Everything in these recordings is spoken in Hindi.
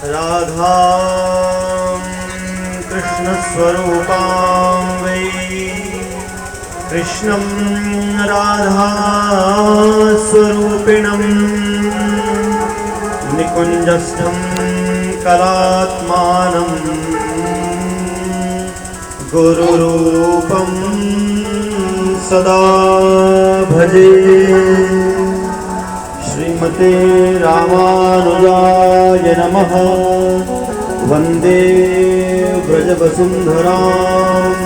राधा कृष्णस्वरूपां वै कृष्णं राधा स्वरूपिणं निकुञ्जस्थं कलात्मानं गुरुरूपं सदा भजे। श्रीमते रामानुजाय नमः। वंदे ब्रजवसुंधराम्।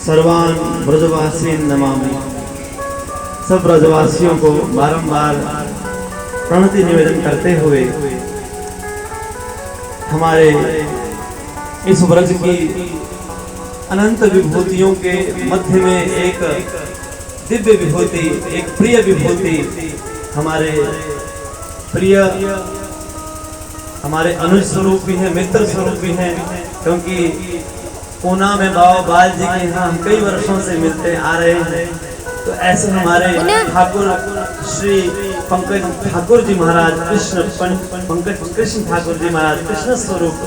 सर्वान् ब्रजवासीन् नमामि। सब ब्रजवासियों को बारंबार प्रणति निवेदन करते हुए हमारे इस ब्रज की अनंत विभूतियों के मध्य में एक दिव्य विभूति, एक प्रिय विभूति, हमारे प्रिय, हमारे अनुज स्वरूप भी हैं, मित्र स्वरूप भी हैं, क्योंकि पूना में बाबा बाल जी के यहाँ हम कई वर्षों से मिलते आ रहे हैं। तो ऐसे हमारे ठाकुर श्री पंकज ठाकुर जी महाराज पंकज कृष्ण ठाकुर जी महाराज कृष्ण स्वरूप,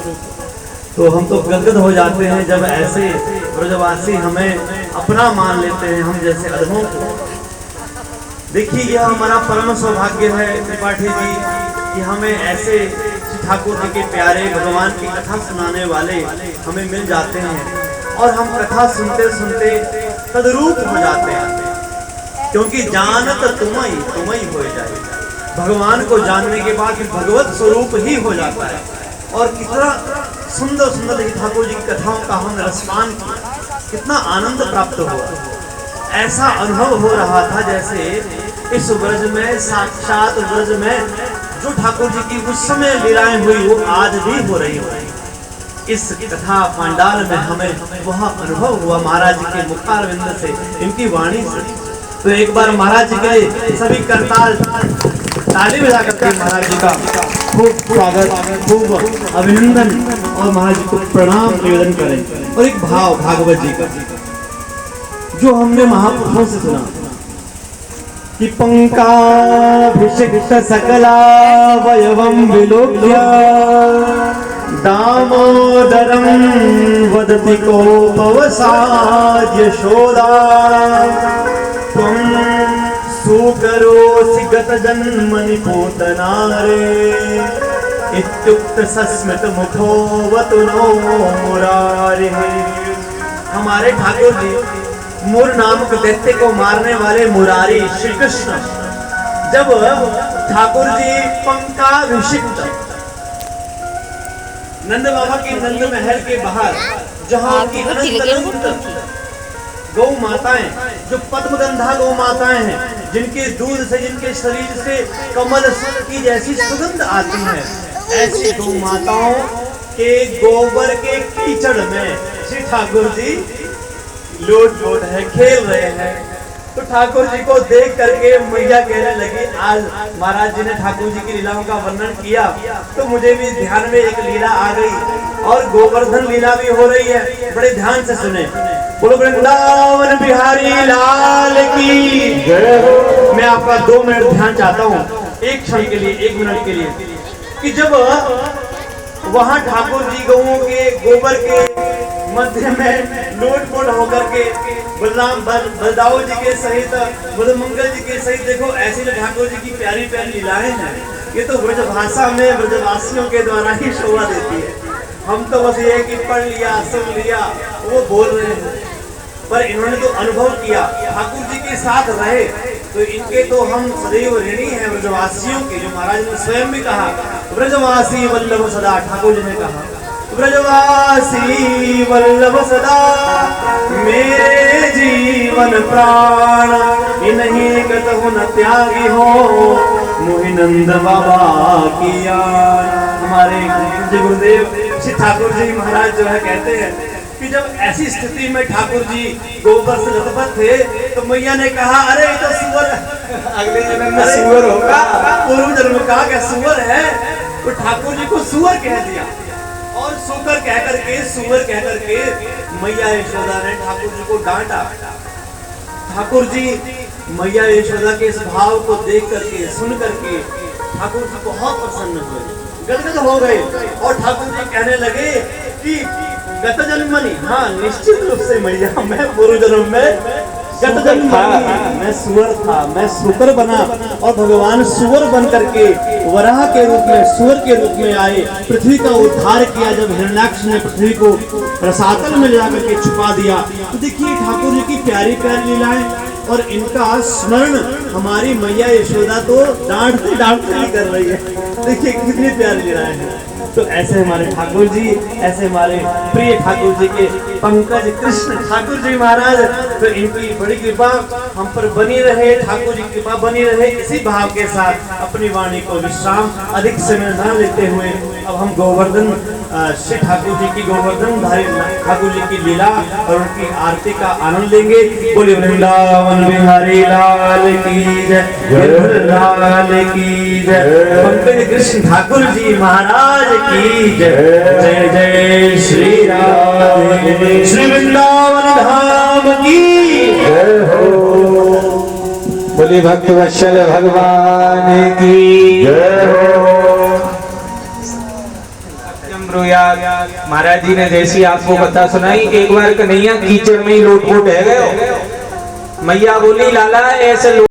तो हम तो गदगद हो जाते हैं जब ऐसे ब्रजवासी हमें अपना मान लेते हैं, हम जैसे अधमों को। देखिए यह हमारा परम सौभाग्य है त्रिपाठी जी कि हमें ऐसे ठाकुर जी के प्यारे भगवान की कथा सुनाने वाले हमें मिल जाते हैं और हम कथा सुनते सुनते तद्रूप हो जाते हैं, क्योंकि जानत तुम्हें हो जाए। भगवान को जानने के बाद भगवत स्वरूप ही हो जाता है। और कितना सुंदर सुंदर ठाकुर जी की कथाओं का हमने रसपान किया, कितना आनंद प्राप्त हुआ। ऐसा अनुभव हो रहा था जैसे इस ब्रज में, साक्षात ब्रज में जो ठाकुर जी की उस समय लीलाएं हुई वो आज भी हो रही हो। इस कथा पांडाल में हमें वह अनुभव हुआ महाराज जी के मुखारविंद से, इनकी वाणी से। तो एक बार महाराज जी के लिए सभी करताल ताली बजा करके महाराज जी का खूब स्वागत, खूब अभिनंदन और महाराज जी को प्रणाम निवेदन करें। और एक भाव भागवत जी का जो हमने महापुरुषों से सुना कि पंकाभिषिक्त सकलावयवं विलोक्य दामोदरं वदति कोपवसाद् यशोदा त्वं सुकरोसि गतजन्मनि पूतनारे इत्युक्त सस्मित मुखोऽवतु नो मुरारिः। हमारे ठाकुर जी मुर नामक दैत्य को मारने वाले मुरारी श्री कृष्ण जब ठाकुर जी पंकाभिषिक्त नंद बाबा के नंद महल के बाहर जहाँ की अनंत गौ माताएं, जो पद्मगंधा गौ माताएं हैं, जिनके दूध से, जिनके शरीर से कमल की जैसी सुगंध आती है, ऐसी गौ माताओं के गोबर के कीचड़ में श्री ठाकुर जी लोट है, खेल रहे हैं। तो ठाकुर जी को देख करके मैया कहने लगी, आज महाराज जी ने ठाकुर जी की लीलाओं का वर्णन किया तो मुझे भी ध्यान में एक लीला आ गई और गोवर्धन लीला भी हो रही है। बड़े ध्यान से सुने। बोलो वृंदावन बिहारी लाल की जय हो। मैं आपका 2 मिनट ध्यान चाहता हूँ, एक क्षण के लिए, 1 मिनट के लिए, कि जब वहाँ ठाकुर जी गौओं के गोबर के मध्य में लोट-पोट होकर के बलदाऊ जी के सहित, बलमंगल जी के सहित, देखो ऐसी जो ठाकुर जी की प्यारी प्यारी लीलाएं हैं, ये तो ब्रज भाषा में ब्रजवासियों के द्वारा ही शोभा देती है। हम तो बस ये कि पढ़ लिया, सुन लिया, वो बोल रहे हैं, पर इन्होंने तो अनुभव किया, ठाकुर जी के साथ रहे, तो इनके तो हम सदैव ऋणी हैं ब्रजवासियों के। जो महाराज ने स्वयं भी कहा, ब्रजवासी वल्लभ सदा, ठाकुर जी ने कहा ब्रजवासी वल्लभ सदा मेरे जीवन प्राण, इन्हीं कतहु न त्यागी हो मोहि नंद बाबा की याद। हमारे गुरुदेव श्री ठाकुर जी महाराज जो है कहते हैं कि जब ऐसी स्थिति में ठाकुर जी गोबर से लथपथ थे तो मैया ने कहा, अरे ये तो सुअर, अगले जन्म में सुअर होगा, पूर्व जन्म का क्या सुअर है। तो ठाकुर जी को सुअर कह दिया और सुकर कह करके, सुअर कह करके मैया यशोदा ने ठाकुर जी को डांटा। ठाकुर जी मैया यशोदा के इस भाव को देख करके, सुन करके ठाकुर जी बहुत प्रसन्न हुए, गदगद हो गए और ठाकुर जी कहने लगे कि गत जन्मनि, हाँ निश्चित रूप से मैया, मैं पूर्व जन्म में गत जन्म मैं सुअर था, मैं सुकर बना और भगवान सुअर बन करके वराह के रूप में, सुअर के रूप में आए, पृथ्वी का उद्धार किया। जब हिरण्याक्ष ने पृथ्वी को रसातल में ले जाकर के छुपा दिया, तो देखिए ठाकुर जी की प्यारी प्यारी लीलाएं और इनका स्मरण हमारी मैया यशोदा तो डांटते डांटते ही कर रही है। देखिए कितनी प्यारी लीलाएं हैं। तो ऐसे हमारे ठाकुर जी, ऐसे हमारे प्रिय ठाकुर जी के पंकज कृष्ण ठाकुर जी महाराज, तो इनकी बड़ी कृपा हम पर बनी रहे, ठाकुर जी की कृपा बनी रहे। इसी भाव के साथ अपनी वाणी को विश्राम अधिक समय न लेते हुए अब हम गोवर्धन श्री ठाकुर जी की गोवर्धन धारी ठाकुर जी की लीला और उनकी आरती का आनंद लेंगे। बोले वृंदावन बिहारी लाल की जय, लाल की जय, पंकज कृष्ण ठाकुर जी महाराज की जय। जय जय श्री राम, श्री वृंदावन धाम की जय हो। बोले भक्त वत्सल भगवान की जय हो। महाराज जी ने जैसी आपको कथा सुनाई, एक बार कन्हैया कीचड़ में ही लोटपोट है गए। मैया बोली लाला ऐसे